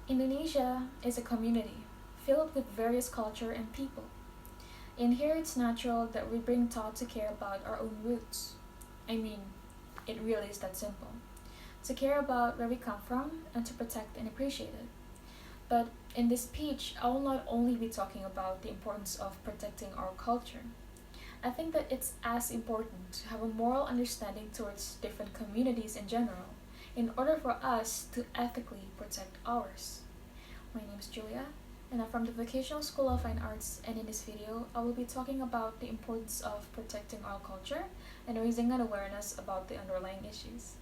Indonesia is a community filled with various culture and people. In here, it's natural that we bring thought to care about our own roots. I mean, it really is that simple. To care about where we come from and to protect and appreciate it. But in this speech, I will not only be talking about the importance of protecting our culture. I think that it's as important to have a moral understanding towards different communities in general in order for us to ethically protect ours. My name is Julia, and I'm from the Vocational School of Fine Arts, and in this video, I will be talking about the importance of protecting our culture and raising an awareness about the underlying issues.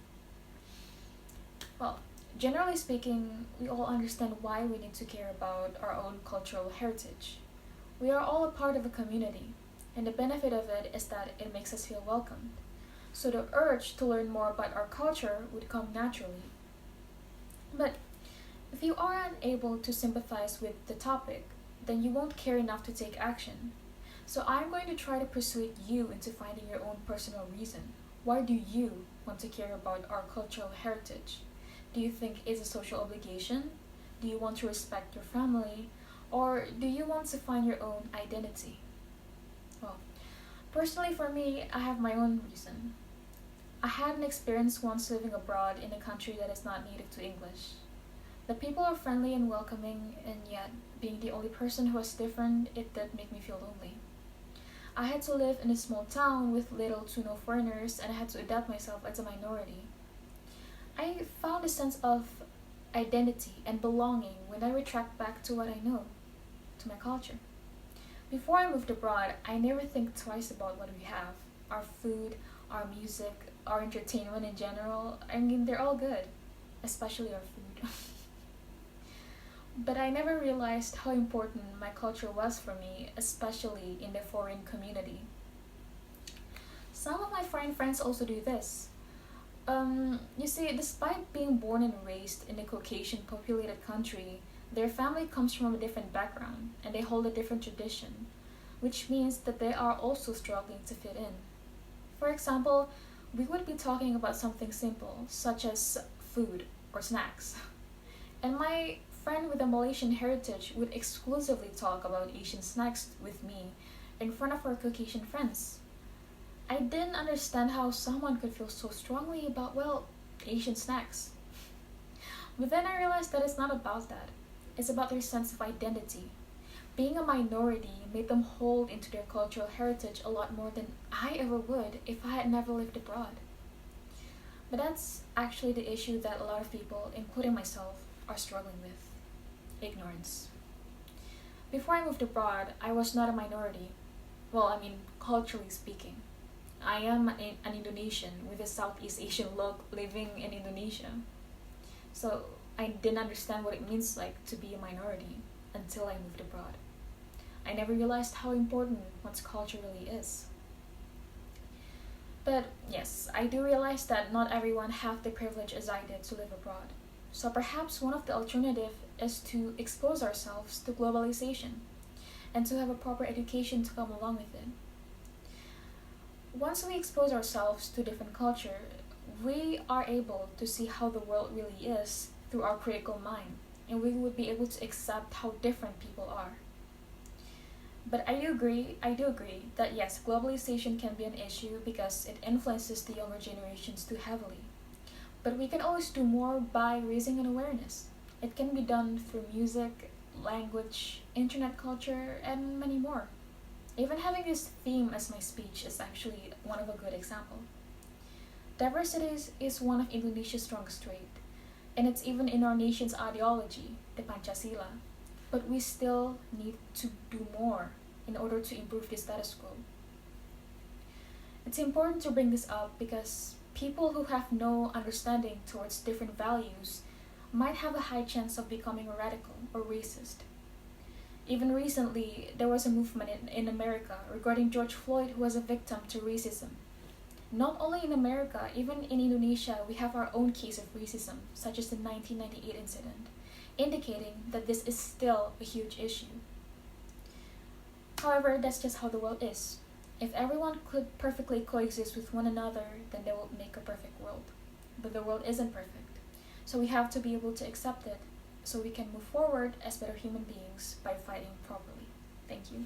Well, generally speaking, we all understand why we need to care about our own cultural heritage. We are all a part of a community, and the benefit of it is that it makes us feel welcomed. So the urge to learn more about our culture would come naturally. But if you are unable to sympathize with the topic, then you won't care enough to take action. So I'm going to try to persuade you into finding your own personal reason. Why do you want to care about our cultural heritage? Do you think it's a social obligation? Do you want to respect your family? Or do you want to find your own identity? Well, personally for me, I have my own reason. I had an experience once living abroad in a country that is not native to English. The people are friendly and welcoming, and yet, being the only person who was different, it did make me feel lonely. I had to live in a small town with little to no foreigners, and I had to adapt myself as a minority. I found a sense of identity and belonging when I retract back to what I know, to my culture. Before I moved abroad, I never think twice about what we have. Our food, our music, our entertainment in general. I mean, they're all good, especially our food. But I never realized how important my culture was for me, especially in the foreign community. Some of my foreign friends also do this. You see, despite being born and raised in a Caucasian populated country, their family comes from a different background and they hold a different tradition, which means that they are also struggling to fit in. For example, we would be talking about something simple, such as food or snacks. And my friend with a Malaysian heritage would exclusively talk about Asian snacks with me in front of our Caucasian friends. I didn't understand how someone could feel so strongly about, well, Asian snacks. But then I realized that it's not about that. It's about their sense of identity. Being a minority made them hold into their cultural heritage a lot more than I ever would if I had never lived abroad. But that's actually the issue that a lot of people, including myself, are struggling with: ignorance. Before I moved abroad, I was not a minority. Well, I mean, culturally speaking. I am an Indonesian with a Southeast Asian look living in Indonesia. So I didn't understand what it means like to be a minority until I moved abroad. I never realized how important one's culture really is. But yes, I do realize that not everyone have the privilege as I did to live abroad. So perhaps one of the alternative is to expose ourselves to globalization and to have a proper education to come along with it. Once we expose ourselves to different culture, we are able to see how the world really is through our critical mind, and we would be able to accept how different people are. But I do agree that yes, globalization can be an issue because it influences the younger generations too heavily. But we can always do more by raising an awareness. It can be done through music, language, internet culture, and many more. Even having this theme as my speech is actually one of a good example. Diversity is one of Indonesia's strongest traits, and it's even in our nation's ideology, the Pancasila. But we still need to do more in order to improve the status quo. It's important to bring this up because people who have no understanding towards different values might have a high chance of becoming a radical or racist. Even recently, there was a movement in America regarding George Floyd, who was a victim to racism. Not only in America, even in Indonesia, we have our own case of racism, such as the 1998 incident, indicating that this is still a huge issue. However, that's just how the world is. If everyone could perfectly coexist with one another, then they would make a perfect world. But the world isn't perfect, so we have to be able to accept it, so we can move forward as better human beings by fighting properly. Thank you.